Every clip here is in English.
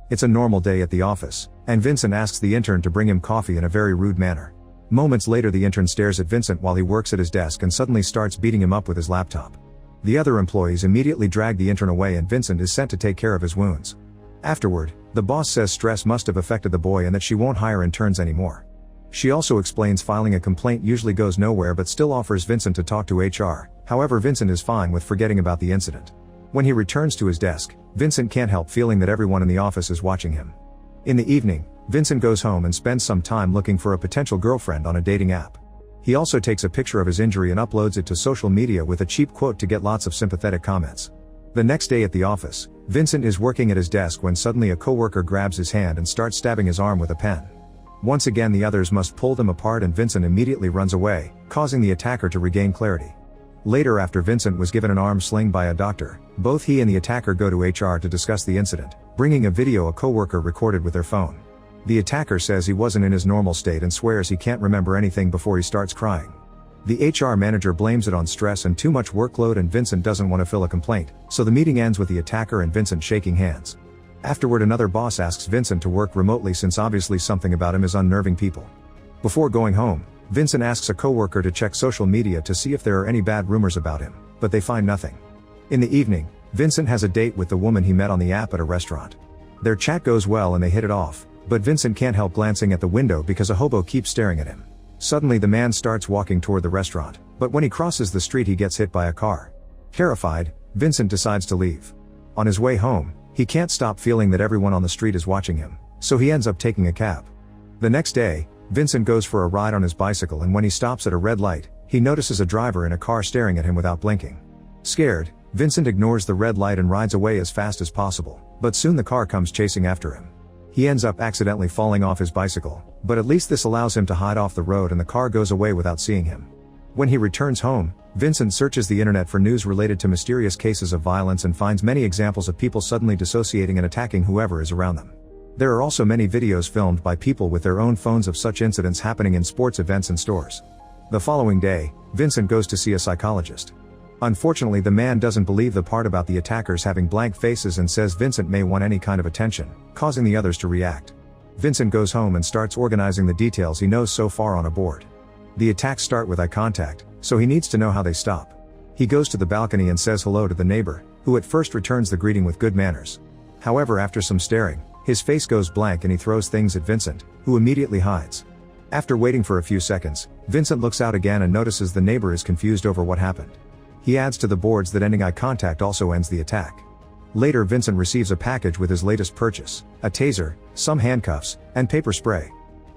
It's a normal day at the office, and Vincent asks the intern to bring him coffee in a very rude manner. Moments later, the intern stares at Vincent while he works at his desk and suddenly starts beating him up with his laptop. The other employees immediately drag the intern away and Vincent is sent to take care of his wounds. Afterward, the boss says stress must have affected the boy and that she won't hire interns anymore. She also explains filing a complaint usually goes nowhere but still offers Vincent to talk to HR, however Vincent is fine with forgetting about the incident. When he returns to his desk, Vincent can't help feeling that everyone in the office is watching him. In the evening, Vincent goes home and spends some time looking for a potential girlfriend on a dating app. He also takes a picture of his injury and uploads it to social media with a cheap quote to get lots of sympathetic comments. The next day at the office, Vincent is working at his desk when suddenly a coworker grabs his hand and starts stabbing his arm with a pen. Once again the others must pull them apart and Vincent immediately runs away, causing the attacker to regain clarity. Later, after Vincent was given an arm sling by a doctor, both he and the attacker go to HR to discuss the incident, bringing a video a coworker recorded with their phone. The attacker says he wasn't in his normal state and swears he can't remember anything before he starts crying. The HR manager blames it on stress and too much workload and Vincent doesn't want to fill a complaint, so the meeting ends with the attacker and Vincent shaking hands. Afterward, another boss asks Vincent to work remotely since obviously something about him is unnerving people. Before going home, Vincent asks a coworker to check social media to see if there are any bad rumors about him, but they find nothing. In the evening, Vincent has a date with the woman he met on the app at a restaurant. Their chat goes well and they hit it off, but Vincent can't help glancing at the window because a hobo keeps staring at him. Suddenly the man starts walking toward the restaurant, but when he crosses the street he gets hit by a car. Terrified, Vincent decides to leave. On his way home, he can't stop feeling that everyone on the street is watching him, so he ends up taking a cab. The next day, Vincent goes for a ride on his bicycle and when he stops at a red light, he notices a driver in a car staring at him without blinking. Scared, Vincent ignores the red light and rides away as fast as possible, but soon the car comes chasing after him. He ends up accidentally falling off his bicycle, but at least this allows him to hide off the road and the car goes away without seeing him. When he returns home, Vincent searches the internet for news related to mysterious cases of violence and finds many examples of people suddenly dissociating and attacking whoever is around them. There are also many videos filmed by people with their own phones of such incidents happening in sports events and stores. The following day, Vincent goes to see a psychologist. Unfortunately, the man doesn't believe the part about the attackers having blank faces and says Vincent may want any kind of attention, causing the others to react. Vincent goes home and starts organizing the details he knows so far on a board. The attacks start with eye contact, so he needs to know how they stop. He goes to the balcony and says hello to the neighbor, who at first returns the greeting with good manners. However, after some staring, his face goes blank and he throws things at Vincent, who immediately hides. After waiting for a few seconds, Vincent looks out again and notices the neighbor is confused over what happened. He adds to the boards that ending eye contact also ends the attack. Later, Vincent receives a package with his latest purchase, a taser, some handcuffs, and paper spray.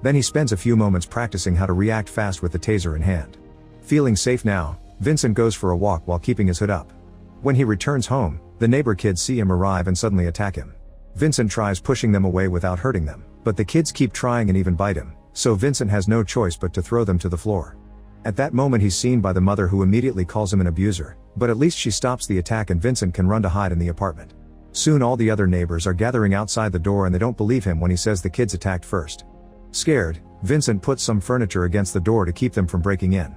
Then he spends a few moments practicing how to react fast with the taser in hand. Feeling safe now, Vincent goes for a walk while keeping his hood up. When he returns home, the neighbor kids see him arrive and suddenly attack him. Vincent tries pushing them away without hurting them, but the kids keep trying and even bite him, so Vincent has no choice but to throw them to the floor. At that moment he's seen by the mother who immediately calls him an abuser, but at least she stops the attack and Vincent can run to hide in the apartment. Soon all the other neighbors are gathering outside the door and they don't believe him when he says the kids attacked first. Scared, Vincent puts some furniture against the door to keep them from breaking in.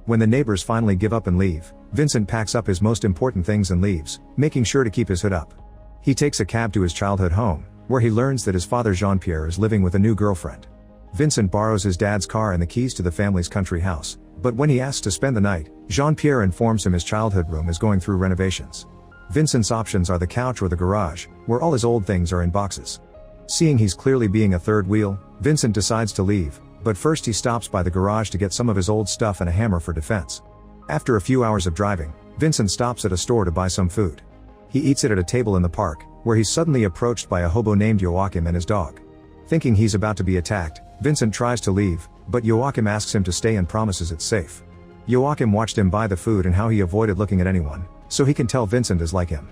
When the neighbors finally give up and leave, Vincent packs up his most important things and leaves, making sure to keep his hood up. He takes a cab to his childhood home, where he learns that his father Jean-Pierre is living with a new girlfriend. Vincent borrows his dad's car and the keys to the family's country house, but when he asks to spend the night, Jean-Pierre informs him his childhood room is going through renovations. Vincent's options are the couch or the garage, where all his old things are in boxes. Seeing he's clearly being a third wheel, Vincent decides to leave, but first he stops by the garage to get some of his old stuff and a hammer for defense. After a few hours of driving, Vincent stops at a store to buy some food. He eats it at a table in the park, where he's suddenly approached by a hobo named Joachim and his dog. Thinking he's about to be attacked, Vincent tries to leave, but Joachim asks him to stay and promises it's safe. Joachim watched him buy the food and how he avoided looking at anyone, so he can tell Vincent is like him.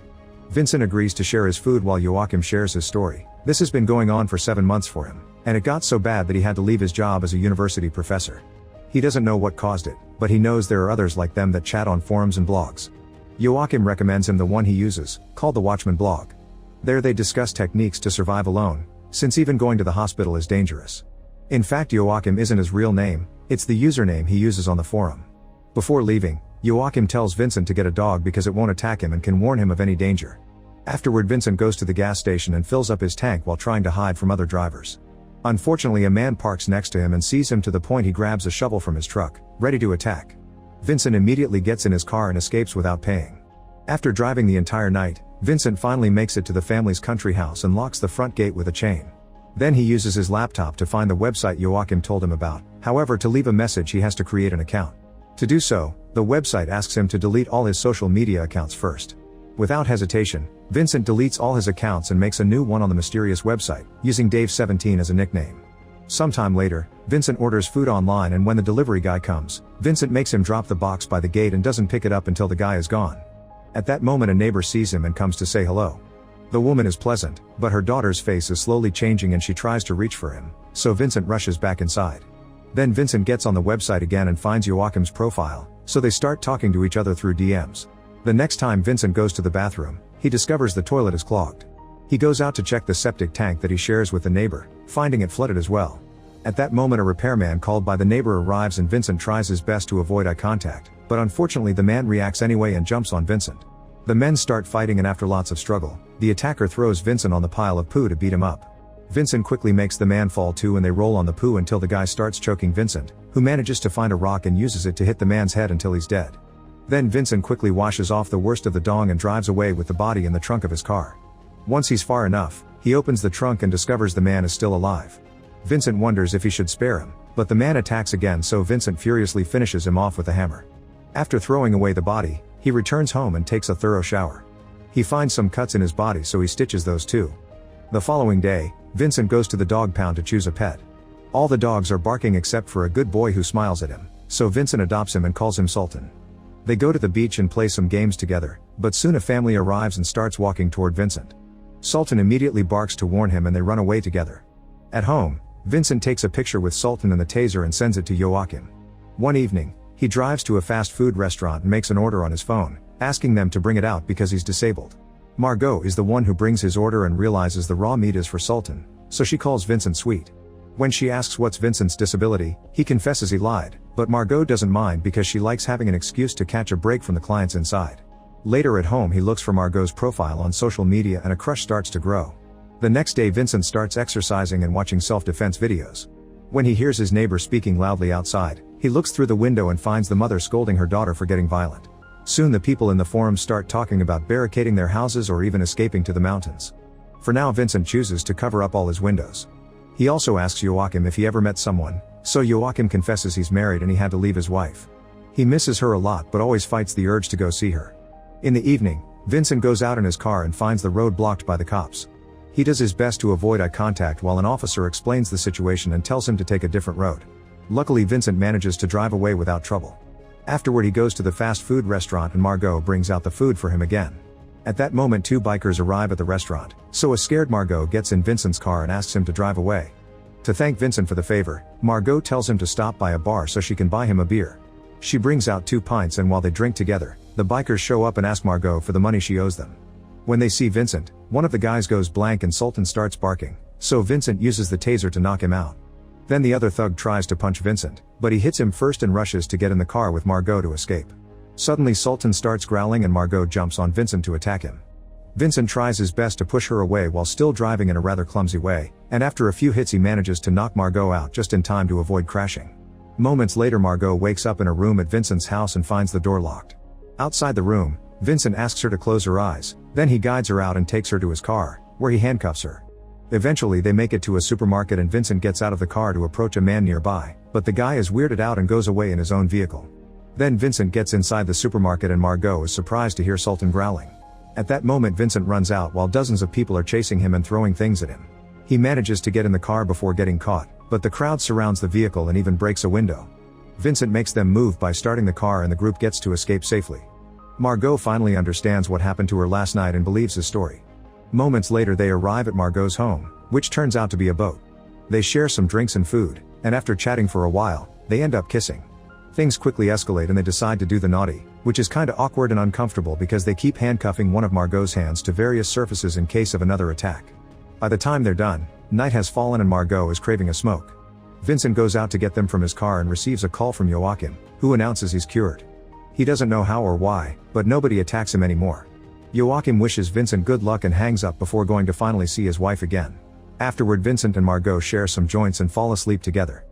Vincent agrees to share his food while Joachim shares his story. This has been going on for 7 months for him, and it got so bad that he had to leave his job as a university professor. He doesn't know what caused it, but he knows there are others like them that chat on forums and blogs. Joachim recommends him the one he uses, called the Watchman blog. There they discuss techniques to survive alone, since even going to the hospital is dangerous. In fact, Joachim isn't his real name, it's the username he uses on the forum. Before leaving, Joachim tells Vincent to get a dog because it won't attack him and can warn him of any danger. Afterward, Vincent goes to the gas station and fills up his tank while trying to hide from other drivers. Unfortunately, a man parks next to him and sees him to the point he grabs a shovel from his truck, ready to attack. Vincent immediately gets in his car and escapes without paying. After driving the entire night, Vincent finally makes it to the family's country house and locks the front gate with a chain. Then he uses his laptop to find the website Joachim told him about. However, to leave a message he has to create an account. To do so, the website asks him to delete all his social media accounts first. Without hesitation, Vincent deletes all his accounts and makes a new one on the mysterious website, using Dave17 as a nickname. Sometime later, Vincent orders food online, and when the delivery guy comes, Vincent makes him drop the box by the gate and doesn't pick it up until the guy is gone. At that moment, a neighbor sees him and comes to say hello. The woman is pleasant, but her daughter's face is slowly changing and she tries to reach for him, so Vincent rushes back inside. Then Vincent gets on the website again and finds Joachim's profile, so they start talking to each other through DMs. The next time Vincent goes to the bathroom, he discovers the toilet is clogged. He goes out to check the septic tank that he shares with the neighbor, finding it flooded as well. At that moment, a repairman called by the neighbor arrives and Vincent tries his best to avoid eye contact, but unfortunately the man reacts anyway and jumps on Vincent. The men start fighting, and after lots of struggle, the attacker throws Vincent on the pile of poo to beat him up. Vincent quickly makes the man fall too, and they roll on the poo until the guy starts choking Vincent, who manages to find a rock and uses it to hit the man's head until he's dead. Then Vincent quickly washes off the worst of the dong and drives away with the body in the trunk of his car. Once he's far enough, he opens the trunk and discovers the man is still alive. Vincent wonders if he should spare him, but the man attacks again, so Vincent furiously finishes him off with a hammer. After throwing away the body, he returns home and takes a thorough shower. He finds some cuts in his body, so he stitches those too. The following day, Vincent goes to the dog pound to choose a pet. All the dogs are barking except for a good boy who smiles at him, so Vincent adopts him and calls him Sultan. They go to the beach and play some games together, but soon a family arrives and starts walking toward Vincent. Sultan immediately barks to warn him and they run away together. At home, Vincent takes a picture with Sultan and the taser and sends it to Joachim. One evening, he drives to a fast food restaurant and makes an order on his phone, asking them to bring it out because he's disabled. Margot is the one who brings his order and realizes the raw meat is for Sultan, so she calls Vincent sweet. When she asks what's Vincent's disability, he confesses he lied, but Margot doesn't mind because she likes having an excuse to catch a break from the clients inside. Later at home, he looks for Margot's profile on social media and a crush starts to grow. The next day, Vincent starts exercising and watching self-defense videos. When he hears his neighbor speaking loudly outside, he looks through the window and finds the mother scolding her daughter for getting violent. Soon the people in the forums start talking about barricading their houses or even escaping to the mountains. For now, Vincent chooses to cover up all his windows. He also asks Joachim if he ever met someone, so Joachim confesses he's married and he had to leave his wife. He misses her a lot but always fights the urge to go see her. In the evening, Vincent goes out in his car and finds the road blocked by the cops. He does his best to avoid eye contact while an officer explains the situation and tells him to take a different road. Luckily, Vincent manages to drive away without trouble. Afterward, he goes to the fast food restaurant and Margot brings out the food for him again. At that moment, two bikers arrive at the restaurant, so a scared Margot gets in Vincent's car and asks him to drive away. To thank Vincent for the favor, Margot tells him to stop by a bar so she can buy him a beer. She brings out 2 pints and while they drink together, the bikers show up and ask Margot for the money she owes them. When they see Vincent, one of the guys goes blank and Sultan starts barking, so Vincent uses the taser to knock him out. Then the other thug tries to punch Vincent, but he hits him first and rushes to get in the car with Margot to escape. Suddenly Sultan starts growling and Margot jumps on Vincent to attack him. Vincent tries his best to push her away while still driving in a rather clumsy way, and after a few hits he manages to knock Margot out just in time to avoid crashing. Moments later, Margot wakes up in a room at Vincent's house and finds the door locked. Outside the room, Vincent asks her to close her eyes, then he guides her out and takes her to his car, where he handcuffs her. Eventually they make it to a supermarket and Vincent gets out of the car to approach a man nearby, but the guy is weirded out and goes away in his own vehicle. Then Vincent gets inside the supermarket and Margot is surprised to hear Sultan growling. At that moment Vincent runs out while dozens of people are chasing him and throwing things at him. He manages to get in the car before getting caught, but the crowd surrounds the vehicle and even breaks a window. Vincent makes them move by starting the car and the group gets to escape safely. Margot finally understands what happened to her last night and believes his story. Moments later they arrive at Margot's home, which turns out to be a boat. They share some drinks and food, and after chatting for a while, they end up kissing. Things quickly escalate and they decide to do the naughty, which is kinda awkward and uncomfortable because they keep handcuffing one of Margot's hands to various surfaces in case of another attack. By the time they're done, night has fallen and Margot is craving a smoke. Vincent goes out to get them from his car and receives a call from Joachim, who announces he's cured. He doesn't know how or why, but nobody attacks him anymore. Joachim wishes Vincent good luck and hangs up before going to finally see his wife again. Afterward, Vincent and Margot share some joints and fall asleep together.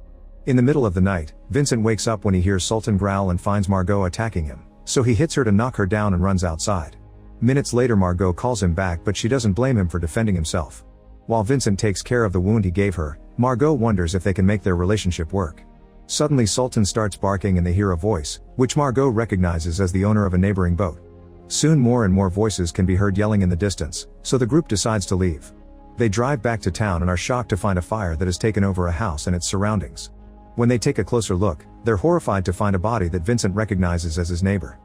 In the middle of the night, Vincent wakes up when he hears Sultan growl and finds Margot attacking him, so he hits her to knock her down and runs outside. Minutes later, Margot calls him back, but she doesn't blame him for defending himself. While Vincent takes care of the wound he gave her, Margot wonders if they can make their relationship work. Suddenly Sultan starts barking and they hear a voice, which Margot recognizes as the owner of a neighboring boat. Soon more and more voices can be heard yelling in the distance, so the group decides to leave. They drive back to town and are shocked to find a fire that has taken over a house and its surroundings. When they take a closer look, they're horrified to find a body that Vincent recognizes as his neighbor.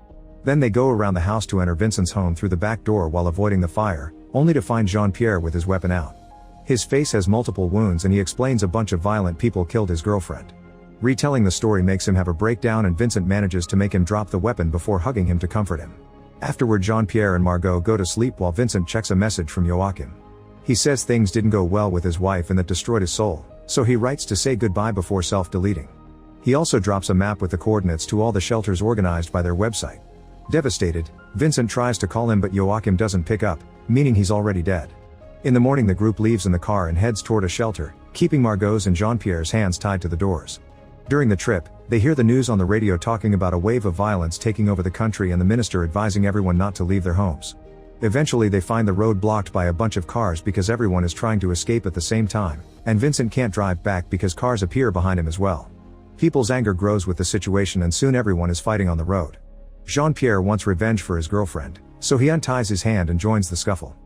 Then they go around the house to enter Vincent's home through the back door while avoiding the fire, only to find Jean-Pierre with his weapon out. His face has multiple wounds and he explains a bunch of violent people killed his girlfriend. Retelling the story makes him have a breakdown and Vincent manages to make him drop the weapon before hugging him to comfort him. Afterward, Jean-Pierre and Margot go to sleep while Vincent checks a message from Joachim. He says things didn't go well with his wife and that destroyed his soul, so he writes to say goodbye before self-deleting. He also drops a map with the coordinates to all the shelters organized by their website. Devastated, Vincent tries to call him but Joachim doesn't pick up, meaning he's already dead. In the morning, the group leaves in the car and heads toward a shelter, keeping Margot's and Jean-Pierre's hands tied to the doors. During the trip, they hear the news on the radio talking about a wave of violence taking over the country and the minister advising everyone not to leave their homes. Eventually they find the road blocked by a bunch of cars because everyone is trying to escape at the same time, and Vincent can't drive back because cars appear behind him as well. People's anger grows with the situation and soon everyone is fighting on the road. Jean-Pierre wants revenge for his girlfriend, so he unties his hand and joins the scuffle.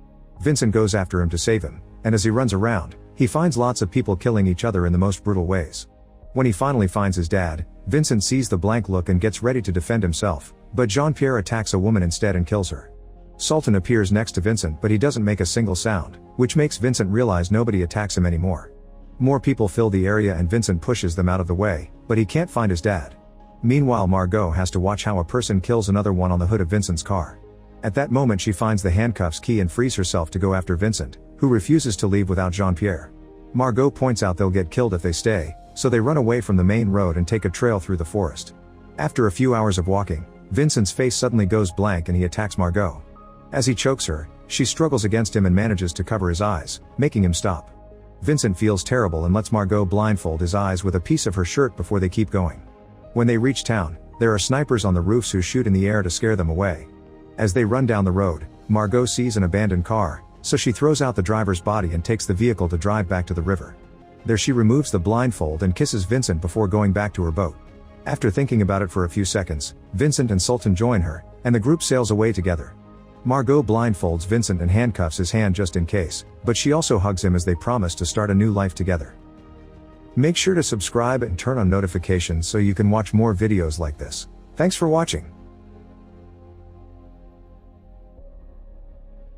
Vincent goes after him to save him, and as he runs around, he finds lots of people killing each other in the most brutal ways. When he finally finds his dad, Vincent sees the blank look and gets ready to defend himself, but Jean-Pierre attacks a woman instead and kills her. Sultan appears next to Vincent but he doesn't make a single sound, which makes Vincent realize nobody attacks him anymore. More people fill the area and Vincent pushes them out of the way, but he can't find his dad. Meanwhile, Margot has to watch how a person kills another one on the hood of Vincent's car. At that moment she finds the handcuffs key and frees herself to go after Vincent, who refuses to leave without Jean-Pierre. Margot points out they'll get killed if they stay, so they run away from the main road and take a trail through the forest. After a few hours of walking, Vincent's face suddenly goes blank and he attacks Margot. As he chokes her, she struggles against him and manages to cover his eyes, making him stop. Vincent feels terrible and lets Margot blindfold his eyes with a piece of her shirt before they keep going. When they reach town, there are snipers on the roofs who shoot in the air to scare them away. As they run down the road, Margot sees an abandoned car, so she throws out the driver's body and takes the vehicle to drive back to the river. There she removes the blindfold and kisses Vincent before going back to her boat. After thinking about it for a few seconds, Vincent and Sultan join her, and the group sails away together. Margot blindfolds Vincent and handcuffs his hand just in case, but she also hugs him as they promise to start a new life together. Make sure to subscribe and turn on notifications so you can watch more videos like this. Thanks for watching.